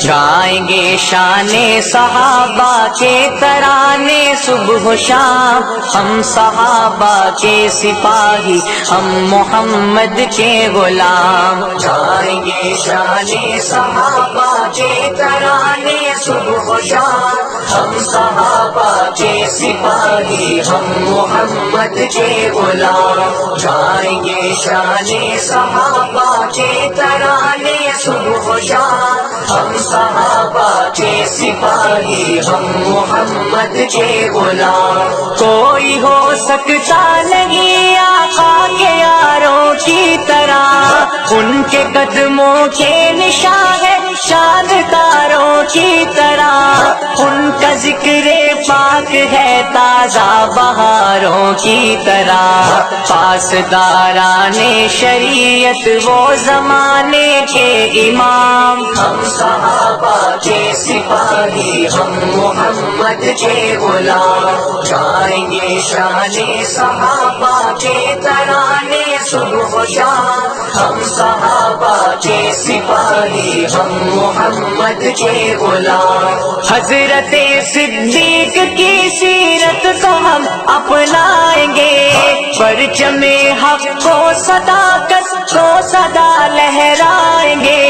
گائیں گے شان صحابہ کے ترانے صبح و شام، ہم صحابہ کے سپاہی، ہم محمد کے غلام۔ گائیں گے شان صحابہ کے ترانے صبح و شام، ہم صحابہ کے سپاہی، ہم محمد کے غلام۔ گائیں گے شان صحابہ کے ترانے صبح و شام، ہم صحابہ کے سپاہی، ہم محمد کے غلام۔ کوئی ہو سکتا نہیں آقا کے یاروں کی طرح، ان کے قدموں کے نشان ہے چاند تاروں کی طرح، ان کا ذکر پاک ہے تازہ بہاروں کی طرح۔ پاسداران شریعت وہ زمانے کے امام، ہم صحابہ کے سپاہی، ہم محمد کے غلام۔ گائیں گے شان صحابہ کے ترانے صبح و شام، ہم صحابہ کے سپاہی، ہم محمد کے غلام۔ حضرت صدیق کی سیرت کو ہم اپنائیں گے، پرچم حق کو صداقت کو صدا لہرائیں گے،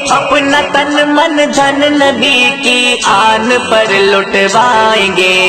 اپنا تن من دھن نبی کی آن پر لٹوائیں گے،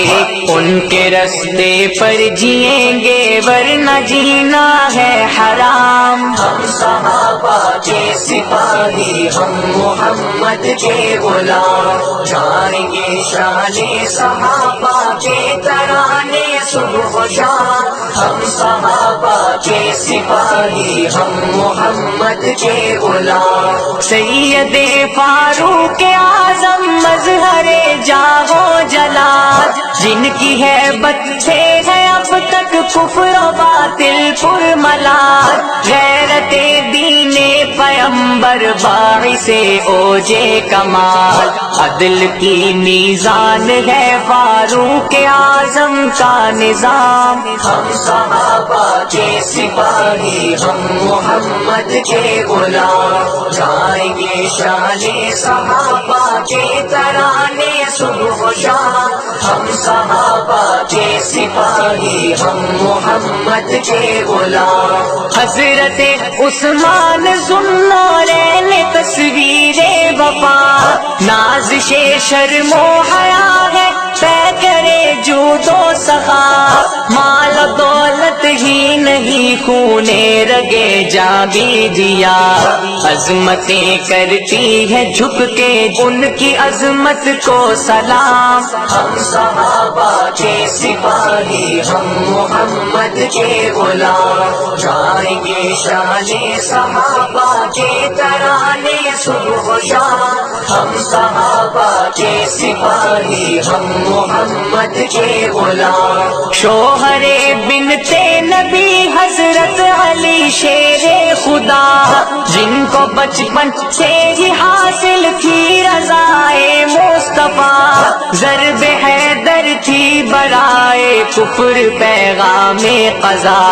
ان کے رستے پر جئیں گے ورنہ جینا ہے حرام۔ ہم صحابہ کے سپاہی، ہم محمد کے غلام۔ گائیں گے شان صحابہ کے ترانے صبح و شام، ہم صحابہ کے سپاہی، ہم محمد کے غلام۔ سید فاروق اعظم مظہر جاہ و جلال، جن کی ہیبت سے ہے اب تک کفر و باطل پر ملال، غیرت دین پیمبر باعث اوج کمال، عدل کی میزان ہے فاروق اعظم کا نظام۔ ہم صحابہ کے سپاہی، ہم محمد کے غلام۔ گائیں گے شان صحابہ کے ترانے صبح و شام، ہم صحابہ کے سپاہی، ہم محمد کے غلام۔ حضرت عثمان ذوالنورین تصویر وفا، نازش شرم و حیا ہے طے کرے جود و سخا، مال و دولت ہی نہیں خون رگے جا بھی دیا، عظمتیں کرتی ہے جھک کے ان کی عظمت کو سلام۔ ہم صحابہ کے سپاہی، ہم محمد کے غلام۔ گائیں گے شان صحابہ کے ترانے صبح و شام، ہم صحابہ کے سپاہی، ہم محمد کے غلام۔ شوہر بنت نبی حضرت علی شیر خدا، جن کو بچپن سے ہی حاصل تھی رضائے مصطفیٰ، ضرب حیدر تھی برائے کفر پیغام قضا،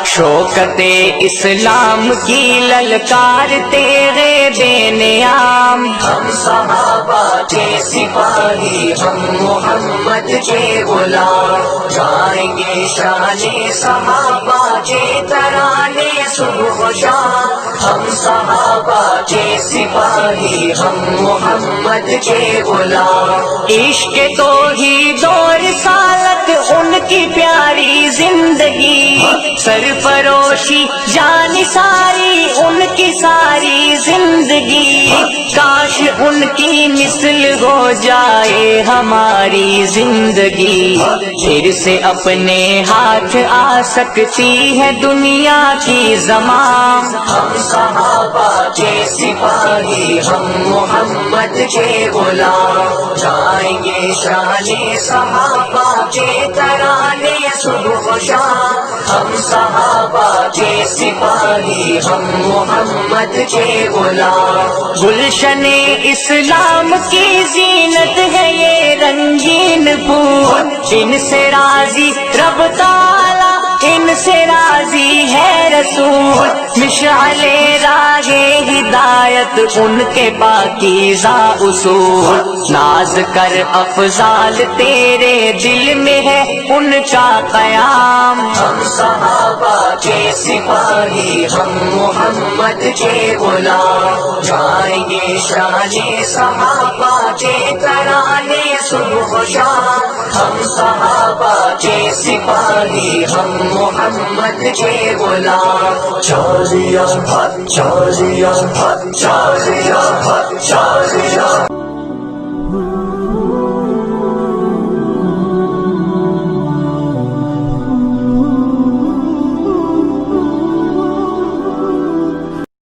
شوکت اسلام کی للکار تیرے بے نیام۔ ہم صحابہ کے سپاہی، ہم محمد کے غلام۔ گائیں گے شان صحابہ کے ترانے صبح و شام، ہم صحابہ کے سپاہی، ہم محمد کے غلام۔ عشق توحید و رسالت ان کی پیاری زندگی، سرفروشی جان ساری ان کی ساری زندگی، کاش ان کی مثل ہو جائے ہماری زندگی، پھر سے اپنے ہاتھ آ سکتی ہے دنیا کی زمام۔ ہم صحابہ کے سپاہی، ہم محمد کے غلام۔ گائیں گے شان صحابہ کے ترانے صبح و شام، ہم صحابہ کے سپاہی، ہم محمد کے غلام۔ گلشن اسلام کی زینت ہے یہ رنگین پھول، ان سے راضی رب تعالی ان سے راضی ہے رسول، مشعل راہ ہدایت ان کے پاکیزہ اصول، ناز کر افضال تیرے دل میں ہے ان کا قیام، ہم صحابہ کے سپاہی ہم محمد کے غلام، گائیں گے شان صحابہ کے ترانے صبح و شام، ہم صحابہ کے سپاہی ہم محمد کے غلام، چالیاں چالیاں چالیاں